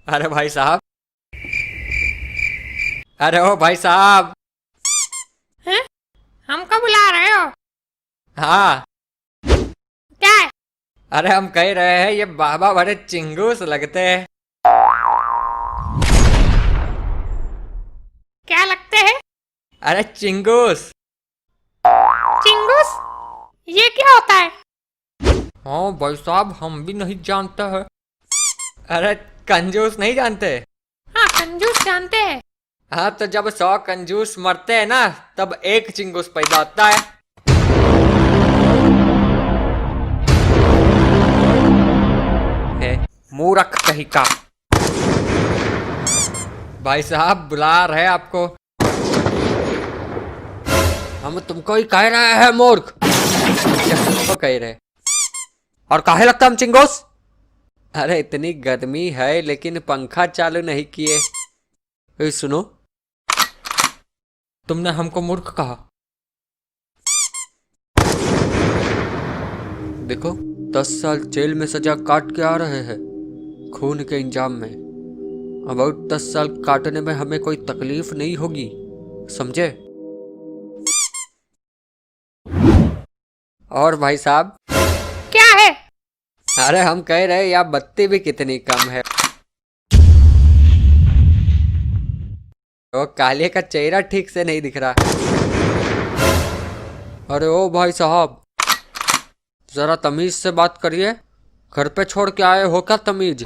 अरे भाई साहब। अरे ओ भाई साहब। हैं? हमको बुला रहे हो? हाँ। क्या है? अरे हम कह रहे हैं ये बाबा बड़े चिंगूस लगते हैं। क्या लगते हैं? अरे चिंगूस। चिंगूस? ये क्या होता है? हाँ भाई साहब हम भी नहीं जानते हैं। अरे कंजूस नहीं जानते? हाँ, कंजूस जानते हैं। हाँ तो जब 100 कंजूस मरते हैं ना तब एक चिंगूस पैदा होता है। है मूर्ख कहीं का। भाई साहब बुला रहे आपको। हम तुमको ही कह रहे हैं मूर्ख। तुमको कह रहे और काहे लगता हम चिंगूस। अरे इतनी गर्मी है लेकिन पंखा चालू नहीं किए। ए सुनो, तुमने हमको मूर्ख कहा। देखो 10 साल जेल में सजा काट के आ रहे हैं खून के इंजाम में। अब और 10 साल काटने में हमें कोई तकलीफ नहीं होगी, समझे? और भाई साहब। क्या है? अरे हम कह रहे यहाँ बत्ती भी कितनी कम है। वो काले का चेहरा ठीक से नहीं दिख रहा। अरे ओ भाई साहब, जरा तमीज से बात करिए। घर पे छोड़ के आए हो क्या तमीज?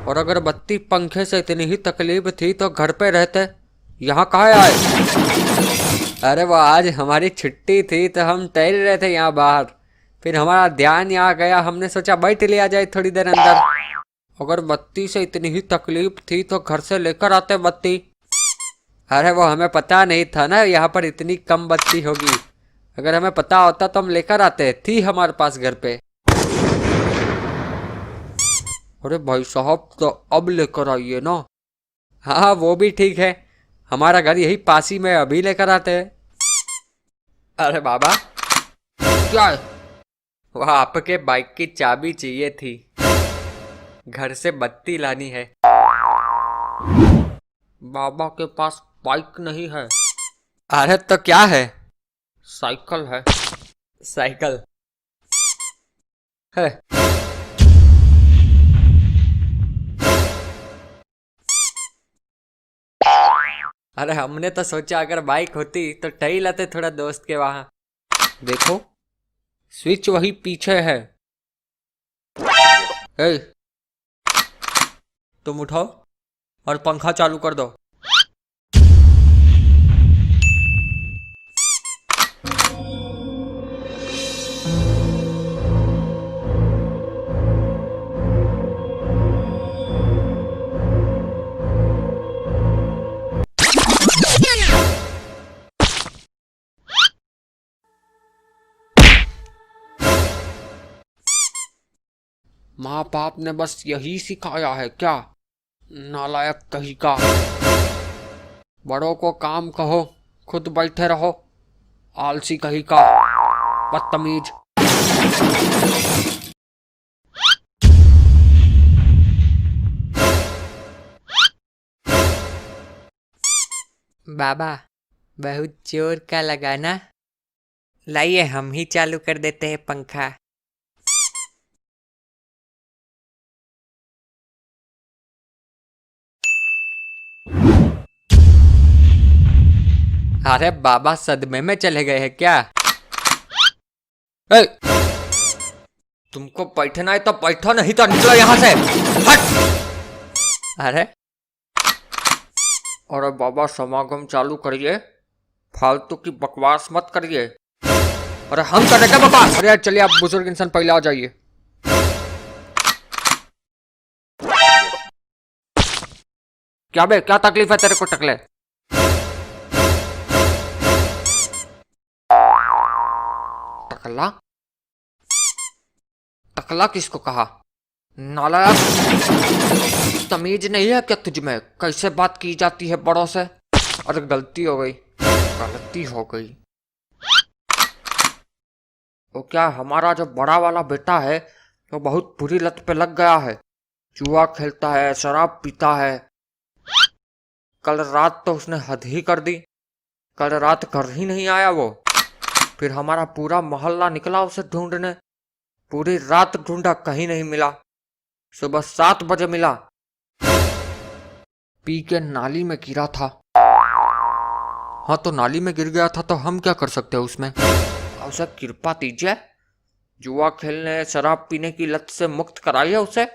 और अगर बत्ती पंखे से इतनी ही तकलीफ थी तो घर पे रहते, यहाँ काहे आए? अरे वो आज हमारी छुट्टी थी तो हम टहल रहे थे यहाँ बाहर। फिर हमारा ध्यान यहाँ गया, हमने सोचा बैठ लिया जाए थोड़ी देर अंदर। अगर बत्ती से इतनी ही तकलीफ थी तो घर से लेकर आते बत्ती। अरे वो हमें पता नहीं था ना यहाँ पर इतनी कम बत्ती होगी। अगर हमें पता होता तो हम लेकर आते, थी हमारे पास घर पे। अरे भाई साहब तो अब लेकर आइए ना। हाँ वो भी ठीक है, हमारा घर यही पास ही में, अभी लेकर आते हैं। अरे बाबा। क्या है? वह आपके बाइक की चाबी चाहिए थी, घर से बत्ती लानी है। बाबा के पास बाइक नहीं है। अरे तो क्या है? साइकिल है। साइकिल है। अरे हमने तो सोचा अगर बाइक होती तो टही लाते थोड़ा दोस्त के वहां। देखो स्विच वही पीछे है। ए, तुम उठाओ और पंखा चालू कर दो। माँ बाप ने बस यही सिखाया है क्या? नालायक कहीं का। बड़ों को काम कहो, खुद बैठे रहो। आलसी कहीं का, बदतमीज। बाबा बहुत जोर का लगाना। लाइए हम ही चालू कर देते हैं पंखा। अरे बाबा सदमे में चले गए हैं क्या? ए, तुमको बैठना है तो बैठो, नहीं तो निकलो यहाँ से। हट। अरे अरे बाबा समागम चालू करिए, फालतू की बकवास मत करिए। अरे हम कर रहे क्या बकवास? अरे यार चलिए आप बुजुर्ग इंसान पहले आ जाइए। क्या बे, क्या तकलीफ है तेरे को टकले? टकला? टकला किसको कहा? नालायक, तमीज नहीं है क्या तुझ में? कैसे बात की जाती है बड़ों से? अरे गलती हो गई, गलती हो गई। वो क्या, हमारा जो बड़ा वाला बेटा है वो बहुत बुरी लत पे लग गया है। जुआ खेलता है, शराब पीता है। कल रात तो उसने हद ही कर दी। कल रात घर ही नहीं आया वो। फिर हमारा पूरा मोहल्ला निकला उसे ढूंढने। पूरी रात ढूंढा, कहीं नहीं मिला। सुबह 7 बजे मिला, पी के नाली में गिरा था। हाँ, तो नाली में गिर गया था तो हम क्या कर सकते हैं उसमें। उसे कृपा कीजिए, जुआ खेलने शराब पीने की लत से मुक्त कराइए उसे।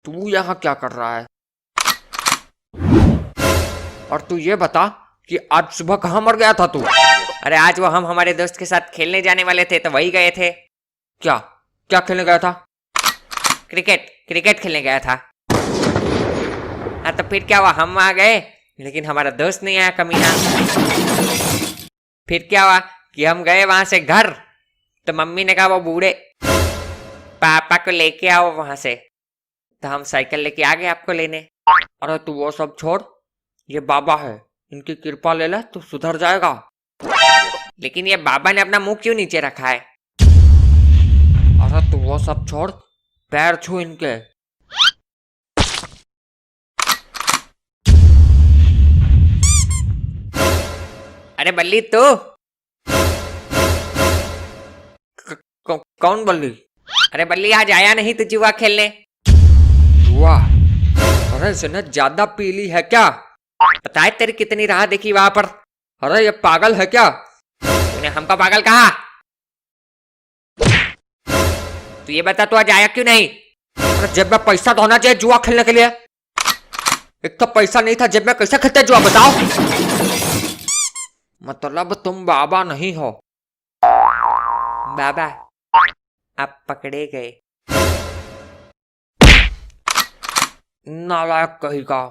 तू यहाँ क्या कर रहा है? और तू ये बता कि आज सुबह कहाँ मर गया था तू? अरे आज वो हम हमारे दोस्त के साथ खेलने जाने वाले थे तो वही गए थे। क्या क्या खेलने गया था? क्रिकेट खेलने गया था। हाँ तो फिर क्या हुआ, हम आ गए लेकिन हमारा दोस्त नहीं आया, कमीना। फिर क्या हुआ कि हम गए वहां से घर, तो मम्मी ने कहा वो बूढ़े पापा को लेके आओ वहां से। तो हम साइकिल लेके आ गए आपको लेने। अरे तू वो सब छोड़, ये बाबा है, इनकी कृपा ले ले तो सुधर जाएगा। लेकिन ये बाबा ने अपना मुंह क्यों नीचे रखा है? अरे तू वो सब छोड़, पैर छू इनके। अरे बल्ली तू कौन बल्ली? अरे बल्ली आज आया नहीं तू जुआ खेलने? जुआ? अरे इसने ज्यादा पी ली है क्या? पता है तेरी कितनी राह देखी वहां पर। अरे ये पागल है क्या? तूने हमको पागल कहा? तू ये बता तू आज आया क्यों नहीं? अरे जेब में पैसा तो होना चाहिए जुआ खेलने के लिए। एक तो पैसा नहीं था जेब में, कैसे खेलते जुआ बताओ? मतलब तुम बाबा नहीं हो। बाबा आप पकड़े गए। नालायक कहीं का।